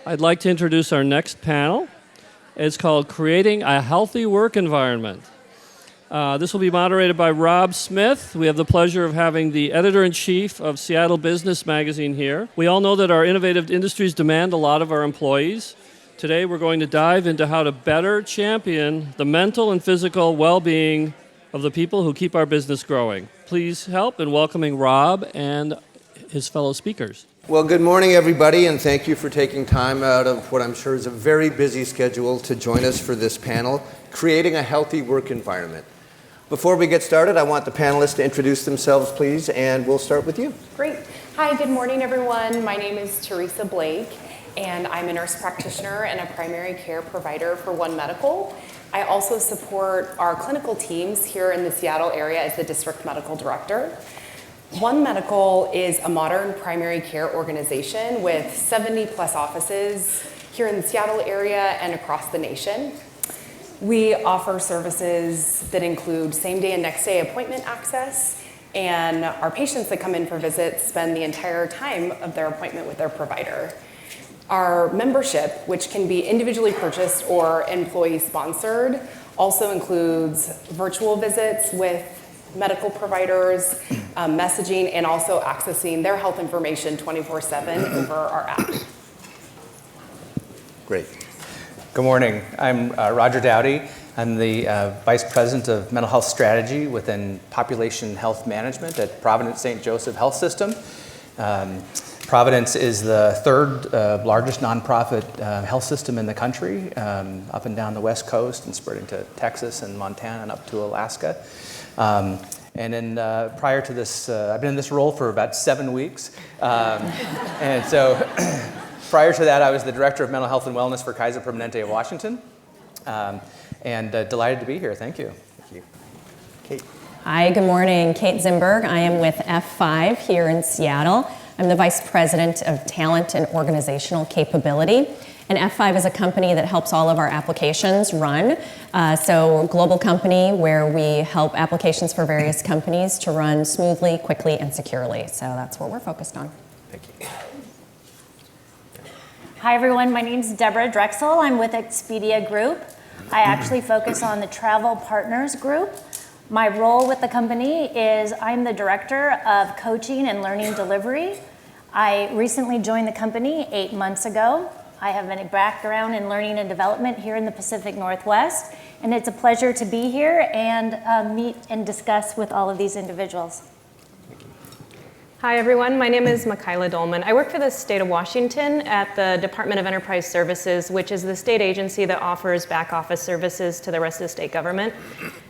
I'd like to introduce our next panel. It's called Creating a Healthy Work Environment. This will be moderated by Rob Smith. We have the pleasure of having the editor-in-chief of Seattle Business Magazine here. We all know that our innovative industries demand a lot of our employees. Today we're going to dive into how to better champion the mental and physical well-being of the people who keep our business growing. Please help in welcoming Rob and his fellow speakers. Well, good morning, everybody, and thank you for taking time out of what I'm sure is a very busy schedule to join us for this panel, Creating a Healthy Work Environment. Before we get started, I want the panelists to introduce themselves, please, and we'll start with you. Great. Hi, good morning, everyone. My name is Teresa Blake, and I'm a nurse practitioner and a primary care provider for One Medical. I also support our clinical teams here in the Seattle area as the district medical director. One Medical is a modern primary care organization with 70 plus offices here in the Seattle area and across the nation. We offer services that include same-day and next-day appointment access, and our patients that come in for visits spend the entire time of their appointment with their provider. Our membership, which can be individually purchased or employee-sponsored, also includes virtual visits with medical providers, messaging, and also accessing their health information 24/7 over our app. Great. Good morning. I'm Roger Dowdy. I'm the Vice President of Mental Health Strategy within Population Health Management at Providence St. Joseph Health System. Providence is the third largest nonprofit health system in the country, up and down the West Coast and spreading to Texas and Montana and up to Alaska. And then prior to this, I've been in this role for about 7 weeks. And so prior to that, I was the Director of Mental Health and Wellness for Kaiser Permanente of Washington. And delighted to be here. Thank you. Thank you. Kate. Hi, good morning. Kate Zimberg. I am with F5 here in Seattle. I'm the Vice President of Talent and Organizational Capability. And F5 is a company that helps all of our applications run. So we're a global company where we help applications for various companies to run smoothly, quickly, and securely. So that's what we're focused on. Thank you. Hi everyone, my name is Deborah Drechsel. I'm with Expedia Group. I actually focus on the Travel Partners Group. My role with the company is I'm the Director of Coaching and Learning Delivery. I recently joined the company 8 months ago. I have a background in learning and development here in the Pacific Northwest, and it's a pleasure to be here and meet and discuss with all of these individuals. Hi, everyone. My name is Michaela Dolman. I work for the state of Washington at the Department of Enterprise Services, which is the state agency that offers back office services to the rest of the state government.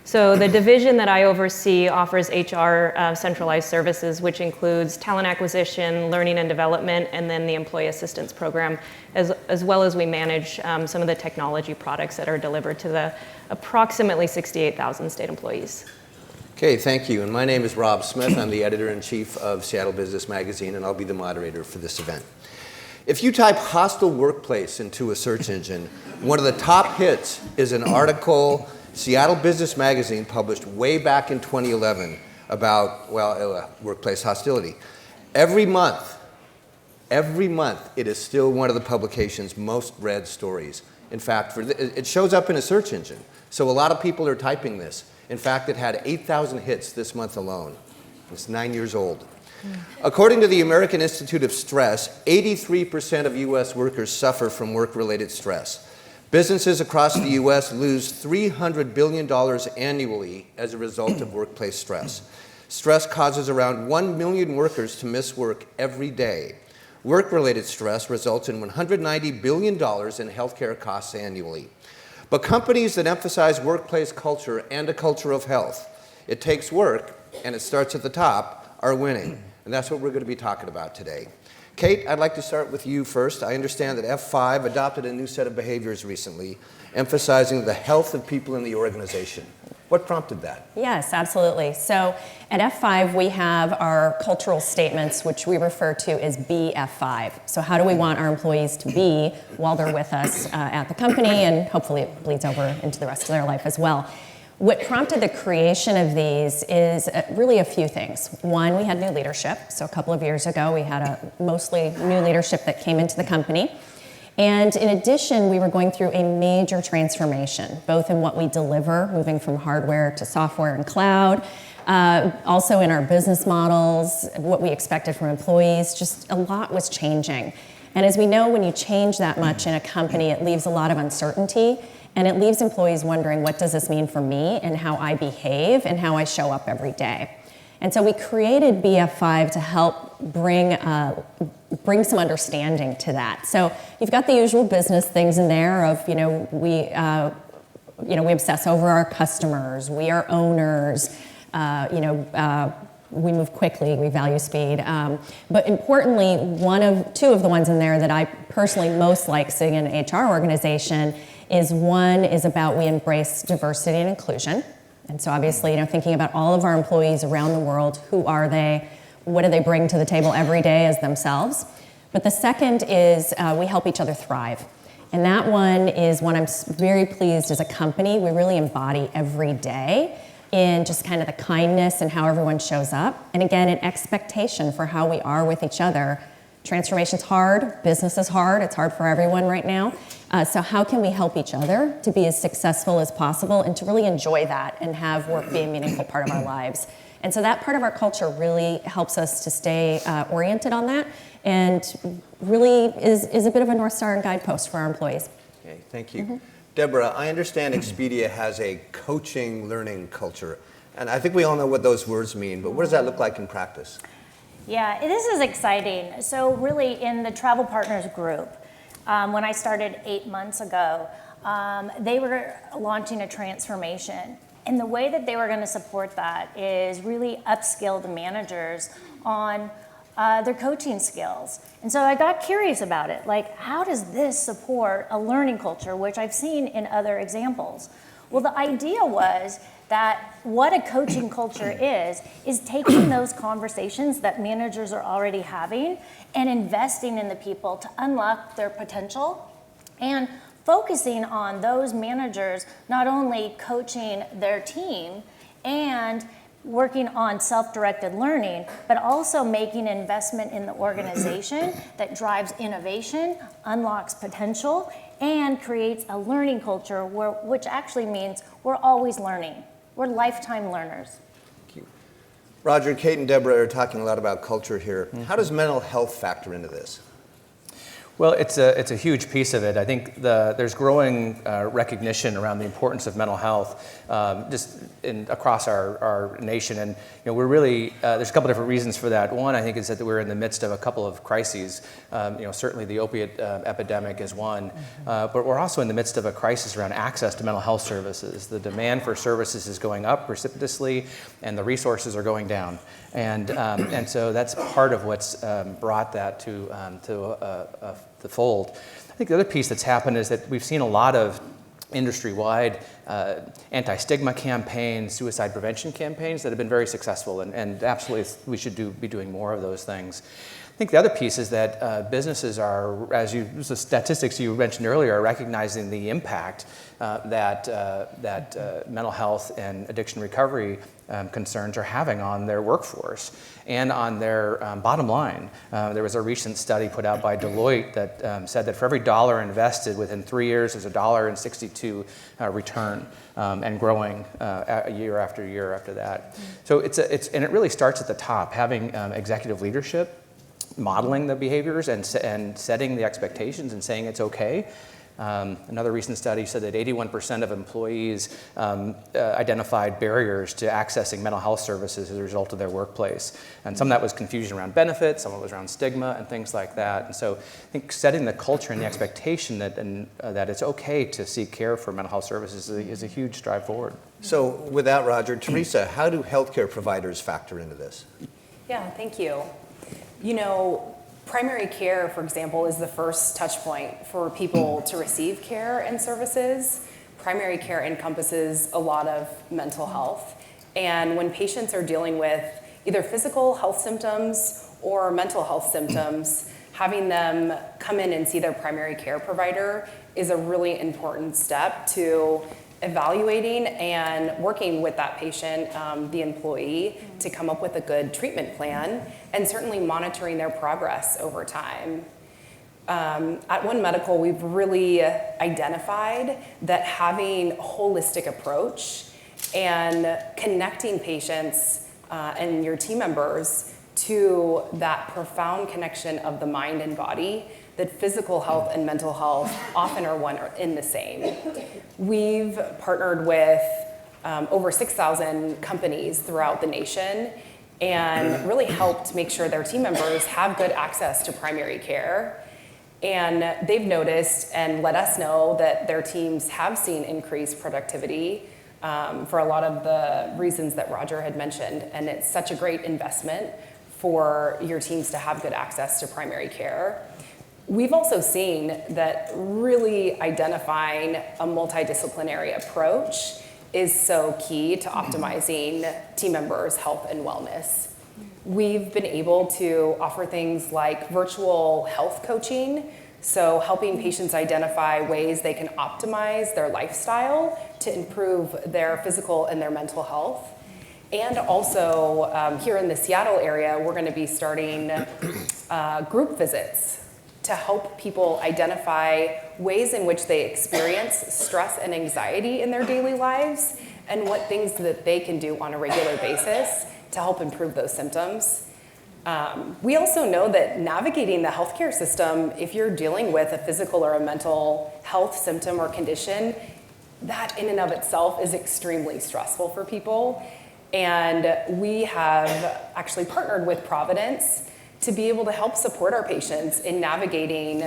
So the division that I oversee offers HR centralized services, which includes talent acquisition, learning and development, and then the employee assistance program, as well as we manage some of the technology products that are delivered to the approximately 68,000 state employees. Okay, thank you. And my name is Rob Smith. I'm the editor-in-chief of Seattle Business Magazine, and I'll be the moderator for this event. If you type hostile workplace into a search engine, one of the top hits is an article Seattle Business Magazine published way back in 2011 about, workplace hostility. Every month, it is still one of the publication's most read stories. In fact, it shows up in a search engine, so a lot of people are typing this. In fact, it had 8,000 hits this month alone. It's 9 years old. According to the American Institute of Stress, 83% of U.S. workers suffer from work-related stress. Businesses across the U.S. lose $300 billion annually as a result of workplace stress. Stress causes around 1 million workers to miss work every day. Work-related stress results in $190 billion in healthcare costs annually. But companies that emphasize workplace culture and a culture of health, it takes work and it starts at the top, are winning. And that's what we're going to be talking about today. Kate, I'd like to start with you first. I understand that F5 adopted a new set of behaviors recently, emphasizing the health of people in the organization. What prompted that? Yes, absolutely. So at F5, we have our cultural statements, which we refer to as BF5. So how do we want our employees to be while they're with us at the company, and hopefully it bleeds over into the rest of their life as well. What prompted the creation of these is really a few things. One, we had new leadership. So a couple of years ago, we had a mostly new leadership that came into the company. And in addition, we were going through a major transformation, both in what we deliver, moving from hardware to software and cloud, also in our business models, what we expected from employees, just a lot was changing. And as we know, when you change that much in a company, it leaves a lot of uncertainty, and it leaves employees wondering, what does this mean for me and how I behave and how I show up every day? And so we created BF5 to help bring some understanding to that. So you've got the usual business things in there of, we obsess over our customers, we are owners, we move quickly, we value speed. But importantly, two of the ones in there that I personally most like seeing in an HR organization is about we embrace diversity and inclusion. And so obviously, thinking about all of our employees around the world, who are they? What do they bring to the table every day as themselves? But the second is we help each other thrive. And that one is one I'm very pleased as a company, we really embody every day in just kind of the kindness and how everyone shows up. And again, an expectation for how we are with each other. Transformation's hard, business is hard, it's hard for everyone right now. So how can we help each other to be as successful as possible and to really enjoy that and have work be a meaningful part of our lives? And so that part of our culture really helps us to stay oriented on that and really is a bit of a North Star and guidepost for our employees. Okay, thank you. Deborah, I understand Expedia has a coaching learning culture, and I think we all know what those words mean, but what does that look like in practice? Yeah, this is exciting. So really in the Travel Partners Group, when I started 8 months ago, they were launching a transformation. And the way that they were going to support that is really upskill the managers on their coaching skills. And so I got curious about it. Like, how does this support a learning culture, which I've seen in other examples? Well, the idea was that what a coaching culture is taking those conversations that managers are already having and investing in the people to unlock their potential and focusing on those managers not only coaching their team and working on self-directed learning, but also making an investment in the organization that drives innovation, unlocks potential, and creates a learning culture which actually means we're always learning. We're lifetime learners. Thank you. Roger, Kate, and Deborah are talking a lot about culture here. How does mental health factor into this? Well, it's a huge piece of it. I think there's growing recognition around the importance of mental health across our nation, and we're really there's a couple different reasons for that. One, I think, is that we're in the midst of a couple of crises. Certainly the opiate epidemic is one, but we're also in the midst of a crisis around access to mental health services. The demand for services is going up precipitously, and the resources are going down. And so that's part of what's brought that to the fold. I think the other piece that's happened is that we've seen a lot of industry-wide anti-stigma campaigns, suicide prevention campaigns that have been very successful, and absolutely we should be doing more of those things. I think the other piece is that businesses are, the statistics you mentioned earlier, are recognizing the impact that mental health and addiction recovery concerns are having on their workforce and on their bottom line. There was a recent study put out by Deloitte that said that for every dollar invested within 3 years, there's $1.62 return and growing year after year after that. So and it really starts at the top, having executive leadership modeling the behaviors and setting the expectations and saying it's okay. Another recent study said that 81% of employees identified barriers to accessing mental health services as a result of their workplace. And some of that was confusion around benefits, some of it was around stigma and things like that. And so I think setting the culture and the expectation that it's okay to seek care for mental health services is a huge stride forward. So with that, Roger, Teresa, how do healthcare providers factor into this? Yeah, thank you. Primary care, for example, is the first touch point for people to receive care and services. Primary care encompasses a lot of mental health. And when patients are dealing with either physical health symptoms or mental health symptoms, having them come in and see their primary care provider is a really important step to evaluating and working with that patient, the employee, to come up with a good treatment plan, and certainly monitoring their progress over time. At One Medical, we've really identified that having a holistic approach and connecting patients and your team members to that profound connection of the mind and body, that physical health and mental health often are one in the same. We've partnered with over 6,000 companies throughout the nation and really helped make sure their team members have good access to primary care. And they've noticed and let us know that their teams have seen increased productivity for a lot of the reasons that Roger had mentioned. And it's such a great investment for your teams to have good access to primary care. We've also seen that really identifying a multidisciplinary approach is so key to optimizing team members' health and wellness. We've been able to offer things like virtual health coaching, so helping patients identify ways they can optimize their lifestyle to improve their physical and their mental health. And also here in the Seattle area, we're going to be starting group visits to help people identify ways in which they experience stress and anxiety in their daily lives and what things that they can do on a regular basis to help improve those symptoms. We also know that navigating the healthcare system, if you're dealing with a physical or a mental health symptom or condition, that in and of itself is extremely stressful for people. And we have actually partnered with Providence to be able to help support our patients in navigating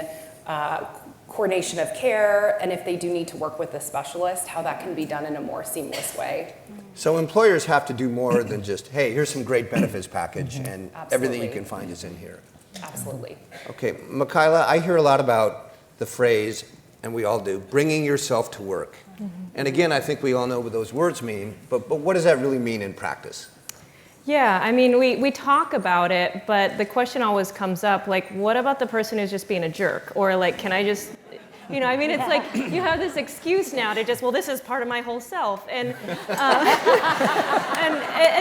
coordination of care, and if they do need to work with a specialist, how that can be done in a more seamless way. So employers have to do more than just, hey, here's some great benefits package and everything you can find is in here. Absolutely. Okay, Michaela, I hear a lot about the phrase, and we all do, bringing yourself to work. And again, I think we all know what those words mean, but what does that really mean in practice? Yeah, I mean, we talk about it, but the question always comes up, like, what about the person who's just being a jerk? Or like, can I just, you know, I mean, it's like you have this excuse now to just, well, this is part of my whole self. And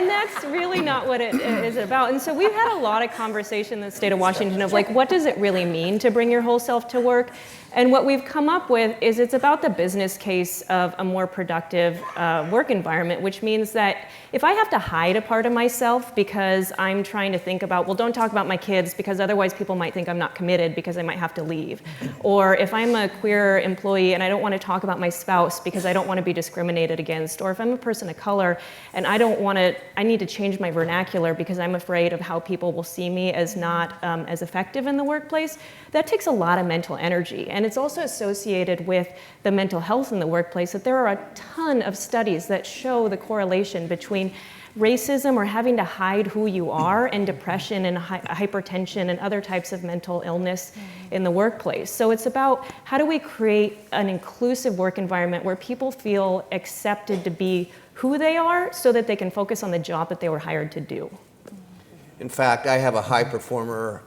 that's really not what it is about. And so we've had a lot of conversation in the state of Washington of like, what does it really mean to bring your whole self to work? And what we've come up with is it's about the business case of a more productive work environment, which means that if I have to hide a part of myself because I'm trying to think about, well, don't talk about my kids because otherwise people might think I'm not committed because I might have to leave. Or if I'm a queer employee and I don't want to talk about my spouse because I don't want to be discriminated against. Or if I'm a person of color and I need to change my vernacular because I'm afraid of how people will see me as not as effective in the workplace, that takes a lot of mental energy. And it's also associated with the mental health in the workplace that there are a ton of studies that show the correlation between racism or having to hide who you are and depression and hypertension and other types of mental illness in the workplace. So it's about how do we create an inclusive work environment where people feel accepted to be who they are so that they can focus on the job that they were hired to do. In fact, I have a high performer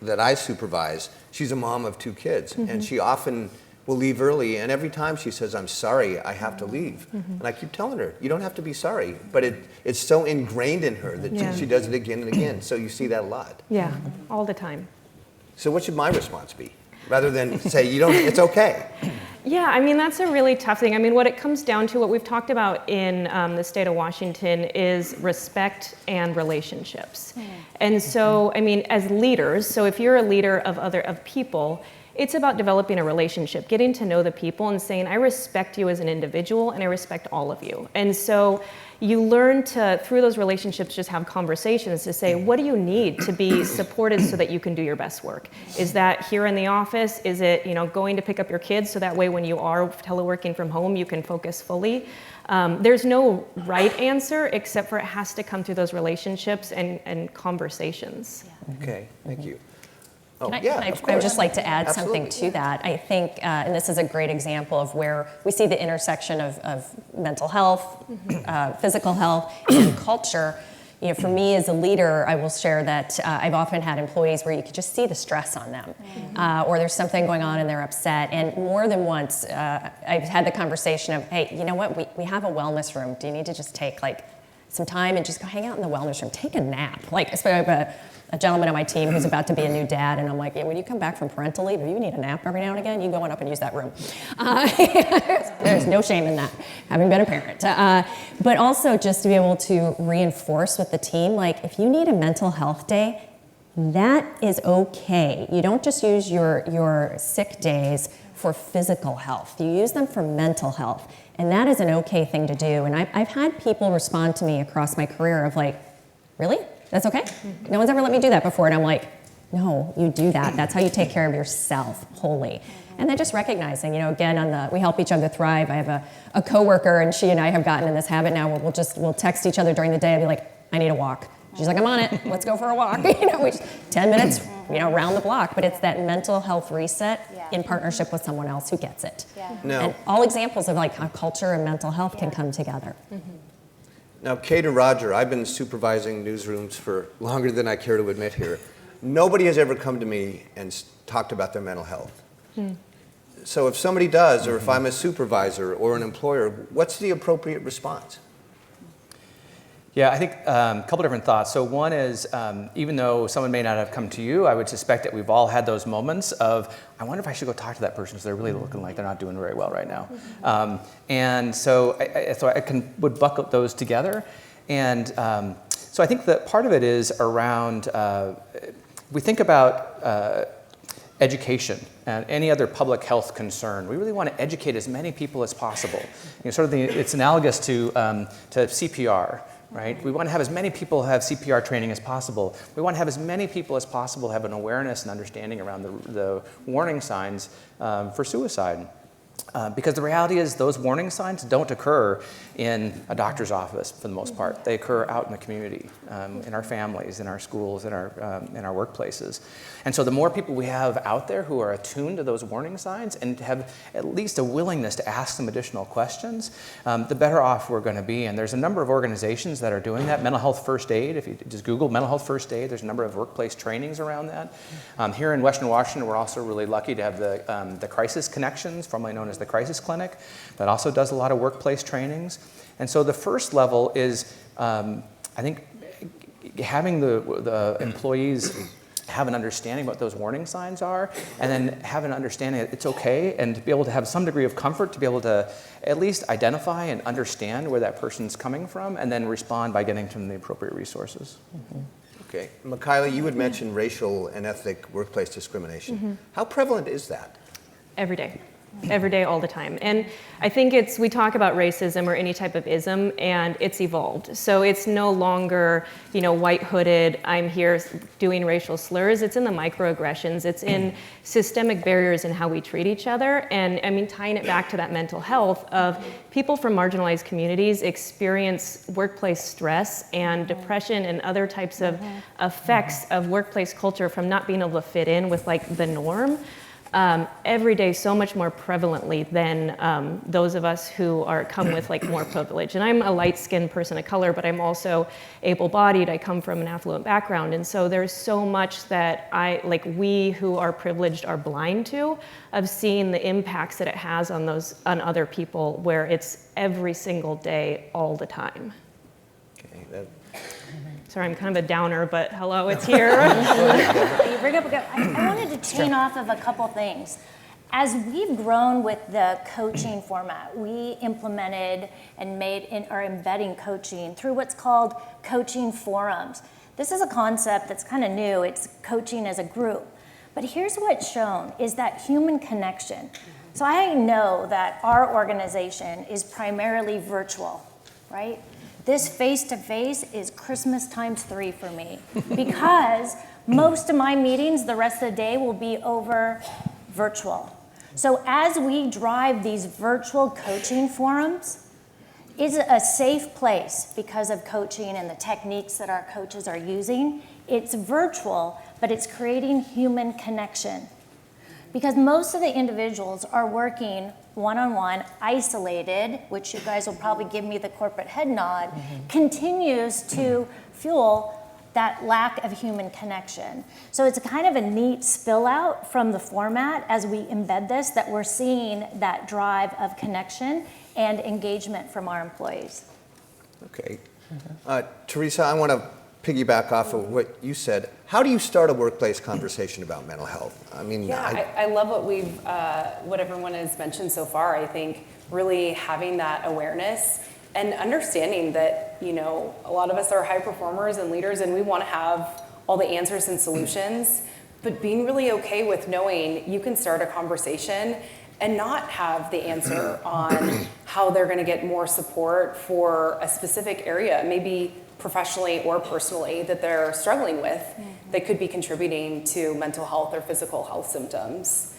that I supervise. She's a mom of 2 kids, and she often will leave early, and every time she says, I'm sorry, I have to leave. And I keep telling her, you don't have to be sorry, but it's so ingrained in her that she does it again and again, so you see that a lot. Yeah, all the time. So what should my response be? Rather than say, it's okay. Yeah, I mean, that's a really tough thing. I mean, what it comes down to, what we've talked about in the state of Washington is respect and relationships. And so, I mean, as leaders, so if you're a leader of people, it's about developing a relationship, getting to know the people and saying, I respect you as an individual and I respect all of you. And so you learn to, through those relationships, just have conversations to say, what do you need to be supported so that you can do your best work? Is that here in the office? Is it, going to pick up your kids so that way when you are teleworking from home, you can focus fully? There's no right answer except for it has to come through those relationships and conversations. Okay, thank you. I would just like to add something to that. I think, and this is a great example of where we see the intersection of mental health, physical health, and culture. For me as a leader, I will share that I've often had employees where you could just see the stress on them, or there's something going on and they're upset. And more than once, I've had the conversation of, hey, you know what? We have a wellness room. Do you need to just take some time and just go hang out in the wellness room? Take a nap. Especially a gentleman on my team who's about to be a new dad, and I'm like, yeah, when you come back from parental leave, if you need a nap every now and again, you go on up and use that room. There's no shame in that, having been a parent. But also just to be able to reinforce with the team, like if you need a mental health day, that is okay. You don't just use your sick days for physical health. You use them for mental health. And that is an okay thing to do. And I've had people respond to me across my career of like, really? That's okay? No one's ever let me do that before. And I'm like, no, you do that. That's how you take care of yourself wholly. And then just recognizing, again, we help each other thrive. I have a coworker, and she and I have gotten in this habit now where we'll text each other during the day and be like, I need a walk. She's like, I'm on it. Let's go for a walk. 10 minutes, round the block. But it's that mental health reset in partnership with someone else who gets it. Now, and all examples of like how culture and mental health can come together. Now, Kate and Roger, I've been supervising newsrooms for longer than I care to admit here. Nobody has ever come to me and talked about their mental health. So if somebody does, or if I'm a supervisor or an employer, what's the appropriate response? Yeah, I think a couple different thoughts. So one is, even though someone may not have come to you, I would suspect that we've all had those moments of, I wonder if I should go talk to that person because they're really looking like they're not doing very well right now. And so I would buckle those together. And so I think that part of it is around, we think about education and any other public health concern. We really want to educate as many people as possible. It's analogous to CPR. Right? We want to have as many people have CPR training as possible. We want to have as many people as possible have an awareness and understanding around the warning signs for suicide. Because the reality is those warning signs don't occur in a doctor's office for the most part. They occur out in the community, in our families, in our schools, in our workplaces. And so the more people we have out there who are attuned to those warning signs and have at least a willingness to ask some additional questions, the better off we're going to be. And there's a number of organizations that are doing that. Mental health first aid, if you just Google mental health first aid, there's a number of workplace trainings around that. Here in Western Washington, we're also really lucky to have the Crisis Connections, formerly known as the Crisis Clinic, that also does a lot of workplace trainings. And so the first level is, I think, having the employees have an understanding what those warning signs are, and then have an understanding that it's okay, and to be able to have some degree of comfort to be able to at least identify and understand where that person's coming from, and then respond by getting to them the appropriate resources. Okay. Michaela, you had mentioned racial and ethnic workplace discrimination. How prevalent is that? Every day. Every day, all the time. And I think we talk about racism or any type of ism, and it's evolved. So it's no longer, white hooded, I'm here doing racial slurs. It's in the microaggressions. It's in systemic barriers in how we treat each other. And I mean, tying it back to that mental health of people from marginalized communities experience workplace stress and depression and other types of effects of workplace culture from not being able to fit in with like the norm. Every day so much more prevalently than those of us who come with like more privilege. And I'm a light-skinned person of color, but I'm also able-bodied. I come from an affluent background. And so there's so much that we who are privileged are blind to, of seeing the impacts that it has on other people, where it's every single day, all the time. Okay. Sorry, I'm kind of a downer, but hello, it's here. You bring up I wanted to chain off of a couple things. As we've grown with the coaching format, we implemented and are embedding coaching through what's called coaching forums. This is a concept that's kind of new. It's coaching as a group. But here's what's shown is that human connection. So I know that our organization is primarily virtual, right? This face-to-face is Christmas times 3 for me, because most of my meetings the rest of the day will be over virtual. So as we drive these virtual coaching forums, it's a safe place because of coaching and the techniques that our coaches are using. It's virtual, but it's creating human connection. Because most of the individuals are working one-on-one, isolated, which you guys will probably give me the corporate head nod, continues to fuel that lack of human connection. So it's kind of a neat spill out from the format as we embed this, that we're seeing that drive of connection and engagement from our employees. Okay. Teresa, I want to piggyback off of what you said. How do you start a workplace conversation about mental health? I mean, Yeah, I love what everyone has mentioned so far. I think really having that awareness and understanding that, you know, a lot of us are high performers and leaders and we want to have all the answers and solutions, but being really okay with knowing you can start a conversation and not have the answer on how they're going to get more support for a specific area, maybe professionally or personally, that they're struggling with, that could be contributing to mental health or physical health symptoms.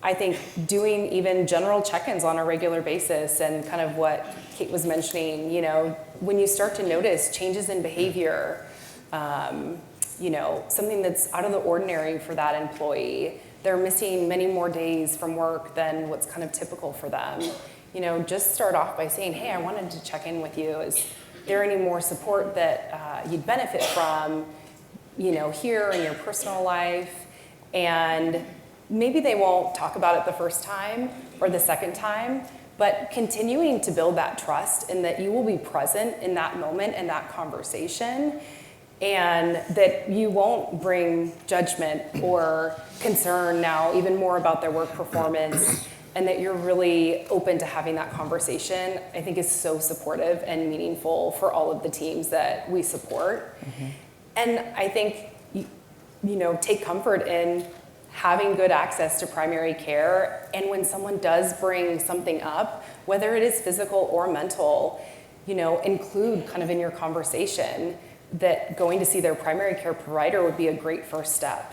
I think doing even general check-ins on a regular basis, and kind of what Kate was mentioning, you know, when you start to notice changes in behavior, you know, something that's out of the ordinary for that employee, they're missing many more days from work than what's kind of typical for them. You know, just start off by saying, hey, I wanted to check in with you. Is there any more support that you'd benefit from, you know, here in your personal life? And maybe they won't talk about it the first time or the second time, but continuing to build that trust and that you will be present in that moment and that conversation, and that you won't bring judgment or concern now even more about their work performance, and that you're really open to having that conversation, I think is so supportive and meaningful for all of the teams that we support. And I think, you know, take comfort in having good access to primary care, and when someone does bring something up, whether it is physical or mental, you know, include kind of in your conversation that going to see their primary care provider would be a great first step.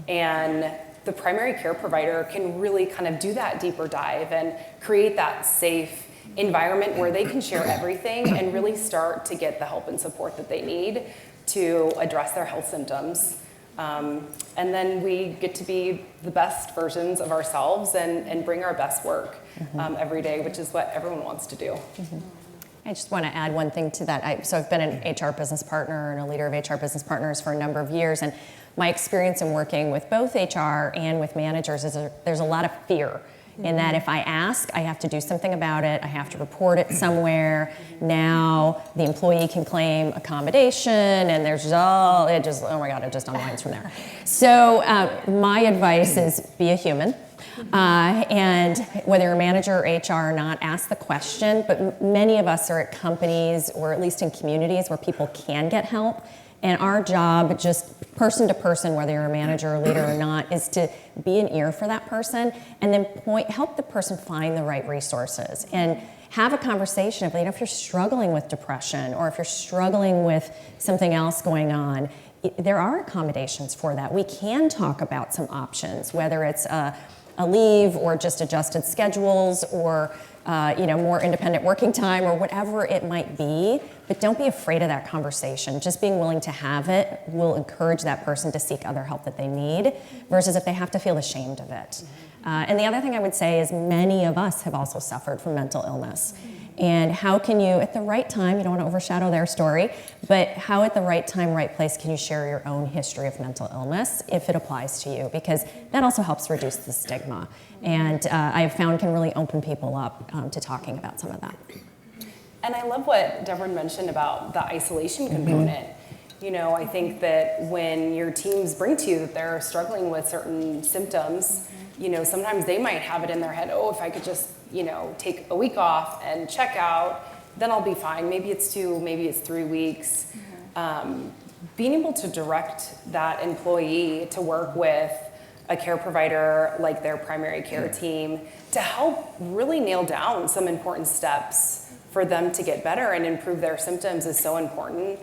And the primary care provider can really kind of do that deeper dive and create that safe environment where they can share everything and really start to get the help and support that they need to address their health symptoms. And then we get to be the best versions of ourselves and bring our best work every day, which is what everyone wants to do. I just want to add one thing to that. So I've been an HR business partner and a leader of HR business partners for a number of years, and my experience in working with both HR and with managers is there's a lot of fear in that if I ask, I have to do something about it, I have to report it somewhere. Now the employee can claim accommodation, and there's oh my God, it just unwinds from there. So my advice is be a human. And whether you're a manager or HR or not, ask the question, but many of us are at companies or at least in communities where people can get help. And our job, just person to person, whether you're a manager or leader or not, is to be an ear for that person and then help the person find the right resources and have a conversation of, you know, if you're struggling with depression or if you're struggling with something else going on, there are accommodations for that. We can talk about some options, whether it's a leave or just adjusted schedules or more independent working time or whatever it might be, but don't be afraid of that conversation. Just being willing to have it will encourage that person to seek other help that they need versus if they have to feel ashamed of it. And the other thing I would say is many of us have also suffered from mental illness. And how can you, at the right time, you don't want to overshadow their story, but how at the right time, right place, can you share your own history of mental illness if it applies to you? Because that also helps reduce the stigma. And I've found can really open people up to talking about some of that. And I love what Deborah mentioned about the isolation component. You know, I think that when your teams bring to you that they're struggling with certain symptoms, you know, sometimes they might have it in their head, oh, if I could just, you know, take a week off and check out, then I'll be fine. Maybe it's 2, maybe it's 3 weeks. Being able to direct that employee to work with a care provider like their primary care team to help really nail down some important steps for them to get better and improve their symptoms is so important.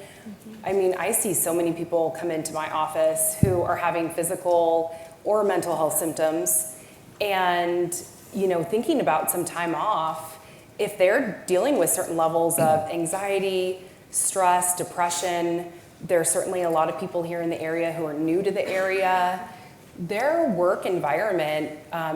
I mean, I see so many people come into my office who are having physical or mental health symptoms, and you know, thinking about some time off, if they're dealing with certain levels of anxiety, stress, depression, there's certainly a lot of people here in the area who are new to the area. Their work environment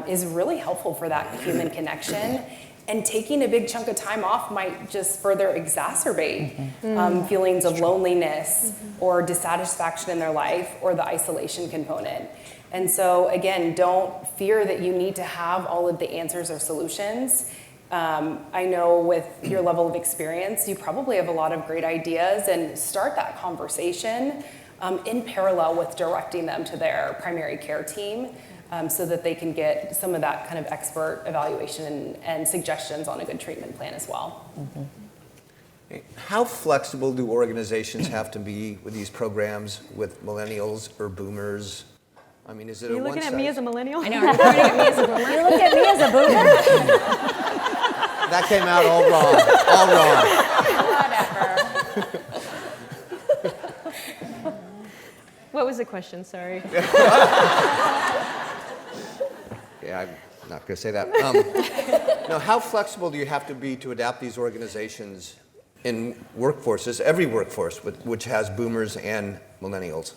is really helpful for that human connection, and taking a big chunk of time off might just further exacerbate feelings of loneliness or dissatisfaction in their life or the isolation component. And so again, don't fear that you need to have all of the answers or solutions. I know with your level of experience, you probably have a lot of great ideas, and start that conversation in parallel with directing them to their primary care team so that they can get some of that kind of expert evaluation and suggestions on a good treatment plan as well. How flexible do organizations have to be with these programs with millennials or boomers? I mean, is it Are you looking at me as a millennial? I know, are you pointing at me as a boomer? You look at me as a boomer? That came out all wrong, all wrong. Whatever. What was the question? Sorry. Yeah, I'm not going to say that. Now, how flexible do you have to be to adapt these organizations in workforces, every workforce, which has boomers and millennials?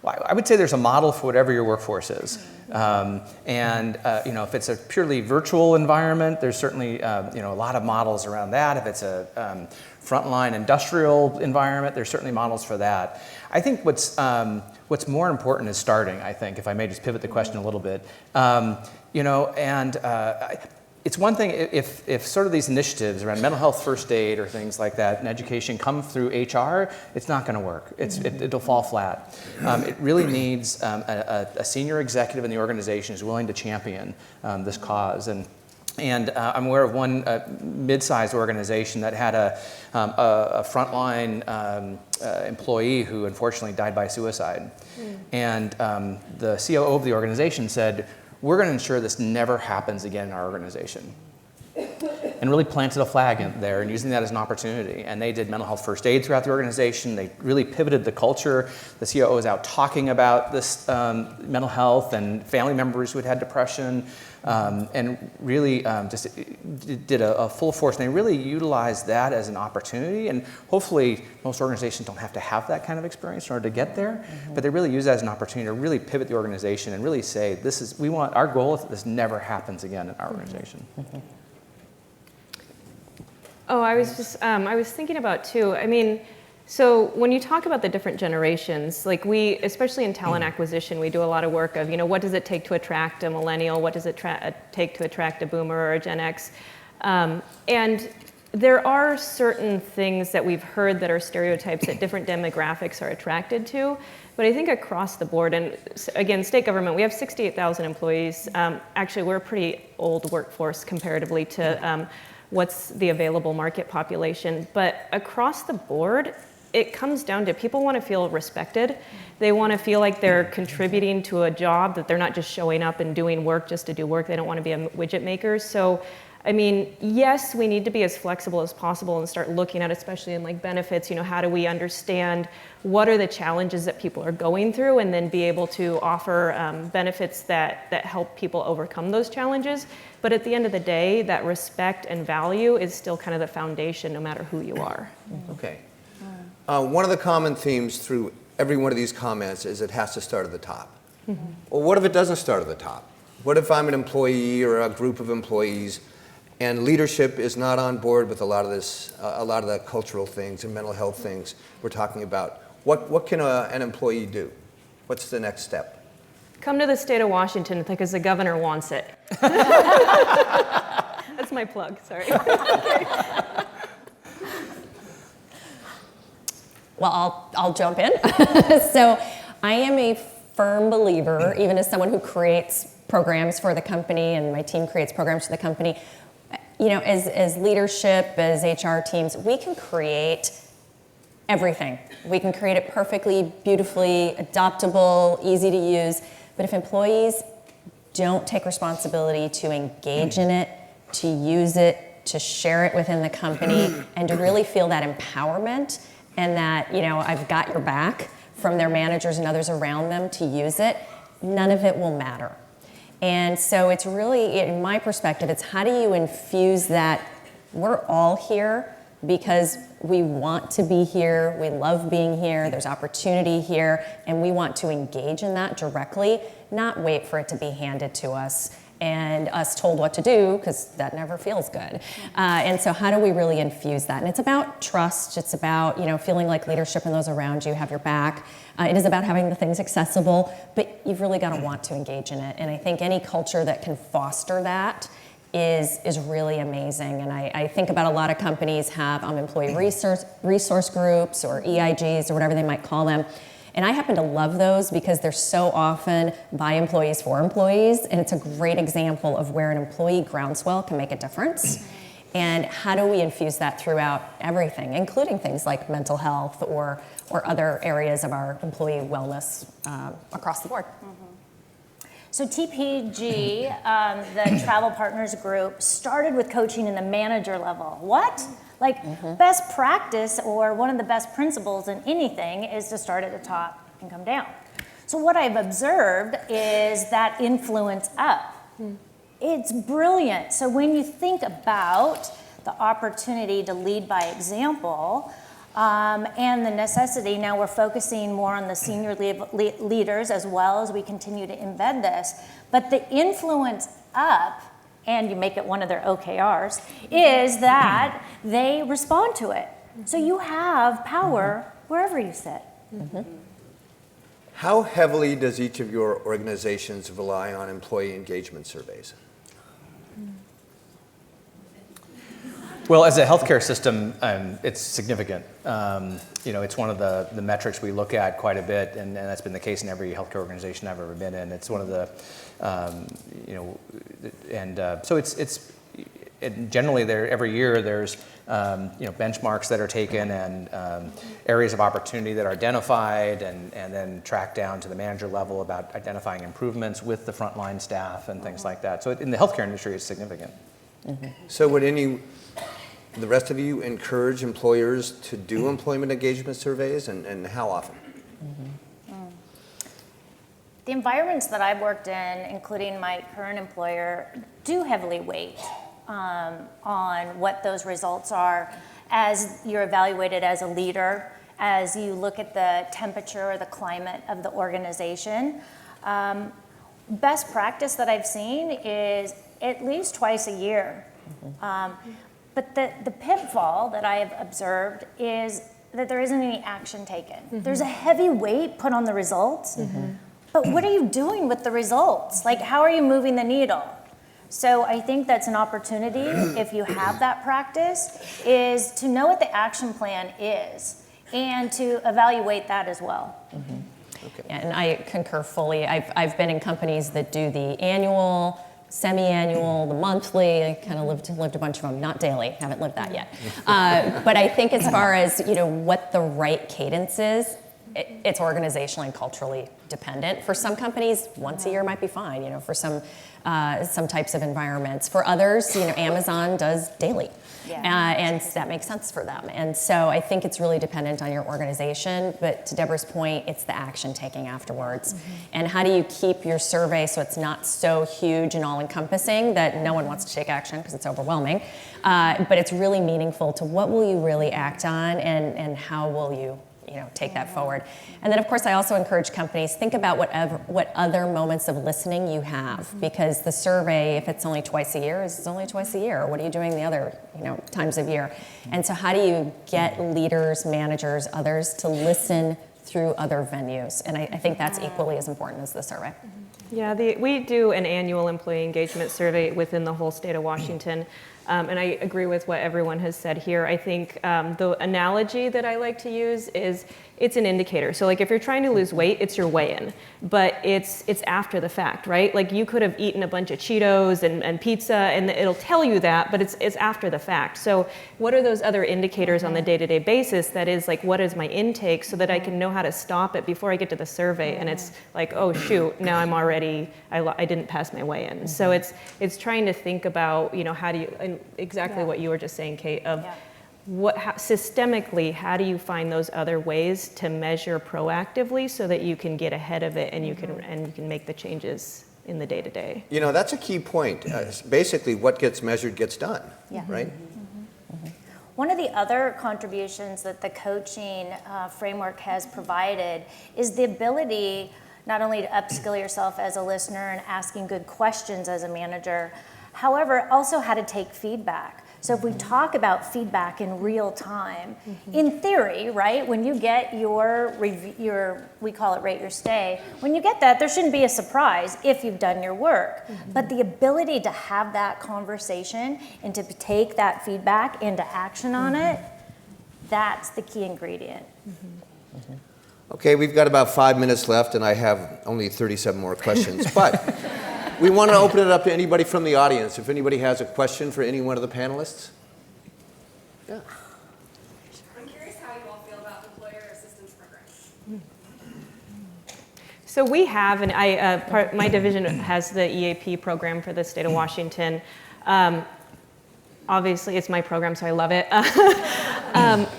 Well, I would say there's a model for whatever your workforce is. If it's a purely virtual environment, there's certainly a lot of models around that. If it's a frontline industrial environment, there's certainly models for that. I think what's more important is starting, I think, if I may just pivot the question a little bit. It's one thing if sort of these initiatives around mental health first aid or things like that and education come through HR, it's not going to work. It'll fall flat. It really needs a senior executive in the organization who's willing to champion this cause. And I'm aware of one mid-sized organization that had a frontline employee who unfortunately died by suicide. And the COO of the organization said, "We're going to ensure this never happens again in our organization." And really planted a flag in there and using that as an opportunity. And they did mental health first aid throughout the organization. They really pivoted the culture. The COO was out talking about this mental health and family members who had had depression, and really just did a full force. And they really utilized that as an opportunity. And hopefully most organizations don't have to have that kind of experience in order to get there, but they really use that as an opportunity to really pivot the organization and really say, our goal is that this never happens again in our organization. Oh, I was thinking about too. I mean, so when you talk about the different generations, like especially in talent acquisition, we do a lot of work of, what does it take to attract a millennial? What does it take to attract a boomer or a Gen X? And there are certain things that we've heard that are stereotypes that different demographics are attracted to. But I think across the board, and again, state government, we have 68,000 employees. Actually, we're a pretty old workforce comparatively to what's the available market population. But across the board, it comes down to people want to feel respected. They want to feel like they're contributing to a job, that they're not just showing up and doing work just to do work. They don't want to be a widget maker. So, I mean, yes, we need to be as flexible as possible and start looking at, especially in like benefits, how do we understand what are the challenges that people are going through, and then be able to offer benefits that help people overcome those challenges. But at the end of the day, that respect and value is still kind of the foundation no matter who you are. Okay. One of the common themes through every one of these comments is it has to start at the top. Well, what if it doesn't start at the top? What if I'm an employee or a group of employees and leadership is not on board with a lot of the cultural things and mental health things we're talking about? What can an employee do? What's the next step? Come to the state of Washington because the governor wants it. That's my plug, sorry. Well, I'll jump in. So I am a firm believer, even as someone who creates programs for the company, and my team creates programs for the company, as leadership, as HR teams, we can create everything. We can create it perfectly, beautifully, adoptable, easy to use. But if employees don't take responsibility to engage in it, to use it, to share it within the company, and to really feel that empowerment and that, I've got your back from their managers and others around them to use it, none of it will matter. And so it's really, in my perspective, it's how do you infuse that we're all here because we want to be here, we love being here, there's opportunity here, and we want to engage in that directly, not wait for it to be handed to us and us told what to do, because that never feels good. And so how do we really infuse that? And it's about trust, it's about feeling like leadership and those around you have your back. It is about having the things accessible, but you've really got to want to engage in it. And I think any culture that can foster that is really amazing. And I think about a lot of companies have employee resource groups or EIGs or whatever they might call them. And I happen to love those because they're so often by employees for employees, and it's a great example of where an employee groundswell can make a difference. And how do we infuse that throughout everything, including things like mental health or other areas of our employee wellness across the board. So TPG, the Travel Partners Group, started with coaching in the manager level. What? Like best practice or one of the best principles in anything is to start at the top and come down. So what I've observed is that influence up. It's brilliant. So when you think about the opportunity to lead by example and the necessity, now we're focusing more on the senior leaders as well as we continue to embed this, but the influence up, and you make it one of their OKRs, is that they respond to it. So you have power wherever you sit. How heavily does each of your organizations rely on employee engagement surveys? Well, as a healthcare system, it's significant. It's one of the metrics we look at quite a bit, and that's been the case in every healthcare organization I've ever been in. It's one of the, so it's generally there every year. There's benchmarks that are taken and areas of opportunity that are identified, and then tracked down to the manager level about identifying improvements with the frontline staff and things like that. So in the healthcare industry, it's significant. So would the rest of you encourage employers to do employment engagement surveys, and how often? The environments that I've worked in, including my current employer, do heavily weight on what those results are as you're evaluated as a leader, as you look at the temperature or the climate of the organization. Best practice that I've seen is at least twice a year. But the pitfall that I have observed is that there isn't any action taken. There's a heavy weight put on the results, but what are you doing with the results? Like, how are you moving the needle? So I think that's an opportunity, if you have that practice, is to know what the action plan is and to evaluate that as well. Okay. Yeah, and I concur fully. I've been in companies that do the annual, semi-annual, the monthly. I kind of lived a bunch of them, not daily, haven't lived that yet. But I think as far as what the right cadence is, it's organizationally and culturally dependent. For some companies, once a year might be fine. For some types of environments. For others, Amazon does daily. And that makes sense for them. And so I think it's really dependent on your organization, but to Deborah's point, it's the action taking afterwards. And how do you keep your survey so it's not so huge and all-encompassing that no one wants to take action because it's overwhelming, but it's really meaningful to what will you really act on and how will you take that forward. And then, of course, I also encourage companies, think about what other moments of listening you have, because the survey, if it's only twice a year, is only twice a year. What are you doing the other times of year? And so how do you get leaders, managers, others to listen through other venues? And I think that's equally as important as the survey. Yeah, we do an annual employee engagement survey within the whole state of Washington. And I agree with what everyone has said here. I think the analogy that I like to use is it's an indicator. So like if you're trying to lose weight, it's your weigh-in, but it's after the fact, right? Like you could have eaten a bunch of Cheetos and pizza and it'll tell you that, but it's after the fact. So what are those other indicators on the day-to-day basis that is like, what is my intake so that I can know how to stop it before I get to the survey and it's like, oh shoot, now I'm already, I didn't pass my weigh-in. So it's trying to think about, how do you, and exactly what you were just saying, Kate, of systemically, how do you find those other ways to measure proactively so that you can get ahead of it and you can make the changes in the day-to-day? That's a key point. Basically, what gets measured gets done, right? One of the other contributions that the coaching framework has provided is the ability not only to upskill yourself as a listener and asking good questions as a manager, however, also how to take feedback. So if we talk about feedback in real time, in theory, right, when you get your we call it rate your stay, when you get that, there shouldn't be a surprise if you've done your work. But the ability to have that conversation and to take that feedback into action on it, that's the key ingredient. Okay, we've got about 5 minutes left, and I have only 37 more questions. But we want to open it up to anybody from the audience. If anybody has a question for any one of the panelists. Yeah. I'm curious how you all feel about employer assistance programs. So we have, and my division has the EAP program for the state of Washington. Obviously, it's my program, so I love it.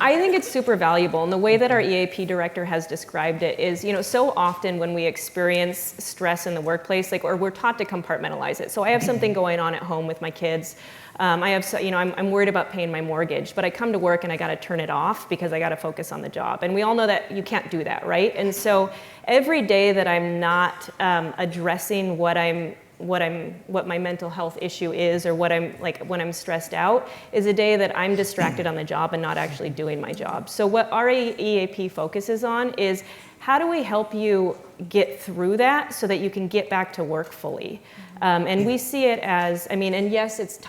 I think it's super valuable, and the way that our EAP director has described it is, so often when we experience stress in the workplace, or we're taught to compartmentalize it. So I have something going on at home with my kids. I'm worried about paying my mortgage, but I come to work and I got to turn it off because I got to focus on the job. And we all know that you can't do that, right? And so every day that I'm not addressing what my mental health issue is, or what I'm when I'm stressed out, is a day that I'm distracted on the job and not actually doing my job. So what our EAP focuses on is, how do we help you get through that so that you can get back to work fully? And we see it as, and yes, it's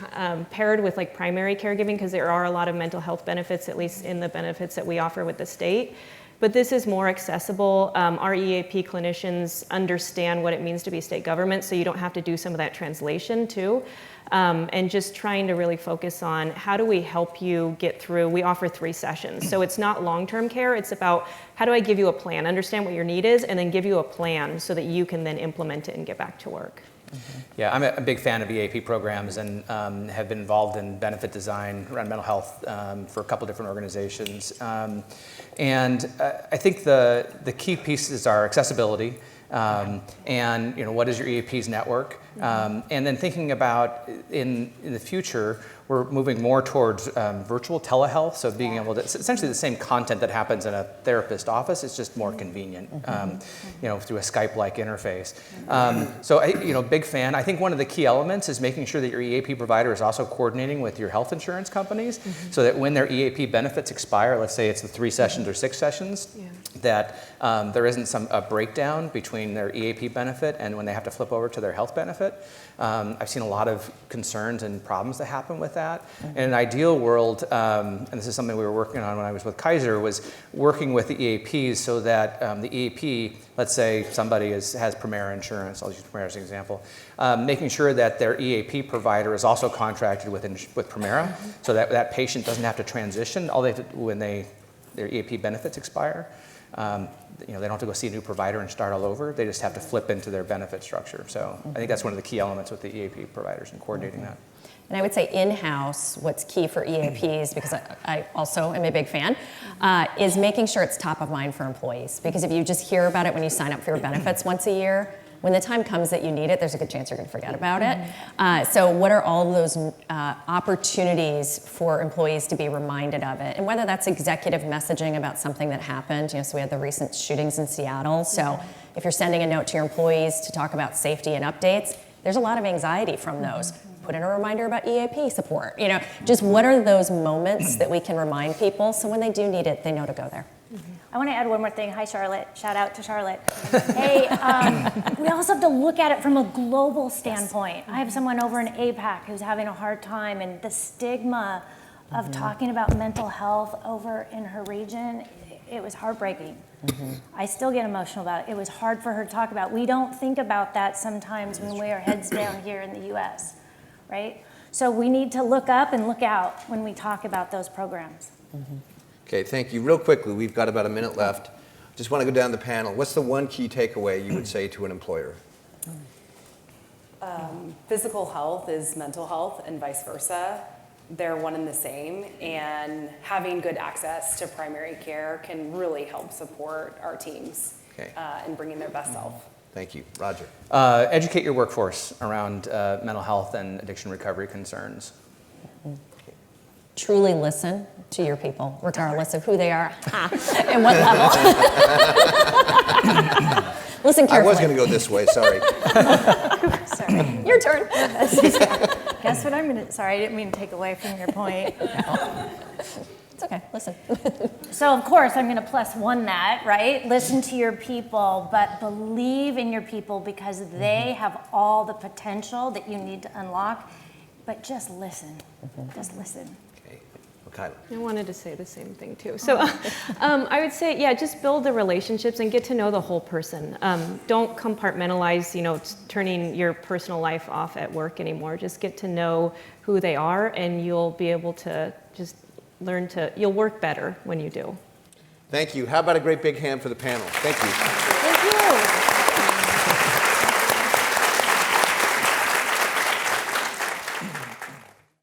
paired with primary caregiving, because there are a lot of mental health benefits, at least in the benefits that we offer with the state. But this is more accessible. Our EAP clinicians understand what it means to be state government, so you don't have to do some of that translation too. And just trying to really focus on, how do we help you get through? We offer 3 sessions. So it's not long-term care, it's about, how do I give you a plan, understand what your need is, and then give you a plan so that you can then implement it and get back to work. Yeah, I'm a big fan of EAP programs, and have been involved in benefit design around mental health for a couple different organizations. And I think the key pieces are accessibility, and what is your EAP's network, and then thinking about in the future, we're moving more towards virtual telehealth, so being able to, it's essentially the same content that happens in a therapist office, it's just more convenient, through a Skype-like interface. So big fan. I think one of the key elements is making sure that your EAP provider is also coordinating with your health insurance companies, so that when their EAP benefits expire, let's say it's the 3 sessions or 6 sessions, that there isn't a breakdown between their EAP benefit and when they have to flip over to their health benefit. I've seen a lot of concerns and problems that happen with that. In an ideal world, and this is something we were working on when I was with Kaiser, was working with the EAPs so that the EAP, let's say somebody has Premera insurance, I'll use Premera as an example, making sure that their EAP provider is also contracted with Premera, so that that patient doesn't have to transition all they have to, when their EAP benefits expire. They don't have to go see a new provider and start all over. They just have to flip into their benefit structure. So I think that's one of the key elements with the EAP providers and coordinating that. And I would say in-house, what's key for EAPs, because I also am a big fan, is making sure it's top of mind for employees. Because if you just hear about it when you sign up for your benefits once a year, when the time comes that you need it, there's a good chance you're going to forget about it. So what are all of those opportunities for employees to be reminded of it? And whether that's executive messaging about something that happened, so we had the recent shootings in Seattle. So if you're sending a note to your employees to talk about safety and updates, there's a lot of anxiety from those. Put in a reminder about EAP support. Just what are those moments that we can remind people so when they do need it, they know to go there. I want to add one more thing. Hi, Charlotte. Shout out to Charlotte. Hey, we also have to look at it from a global standpoint. I have someone over in APAC who's having a hard time, and the stigma of talking about mental health over in her region, it was heartbreaking. I still get emotional about it. It was hard for her to talk about. We don't think about that sometimes when we are heads down here in the U.S., right? So we need to look up and look out when we talk about those programs. Okay, thank you. Real quickly, we've got about a minute left. Just want to go down the panel. What's the one key takeaway you would say to an employer? Physical health is mental health and vice versa. They're one and the same, and having good access to primary care can really help support our teams in bringing their best self. Thank you. Roger. Educate your workforce around mental health and addiction recovery concerns. Truly listen to your people, regardless of who they are and what level. Listen carefully. I was going to go this way, sorry. Sorry. Your turn. Guess guess what I'm going to, sorry, I didn't mean to take away from your point. It's okay, listen. So of course, I'm going to +1 that, right? Listen to your people, but believe in your people because they have all the potential that you need to unlock. But just listen. Just listen. Okay. Michaela. I wanted to say the same thing too. So I would say, yeah, just build the relationships and get to know the whole person. Don't compartmentalize, turning your personal life off at work anymore. Just get to know who they are, and you'll be able to just you'll work better when you do. Thank you. How about a great big hand for the panel? Thank you. Thank you.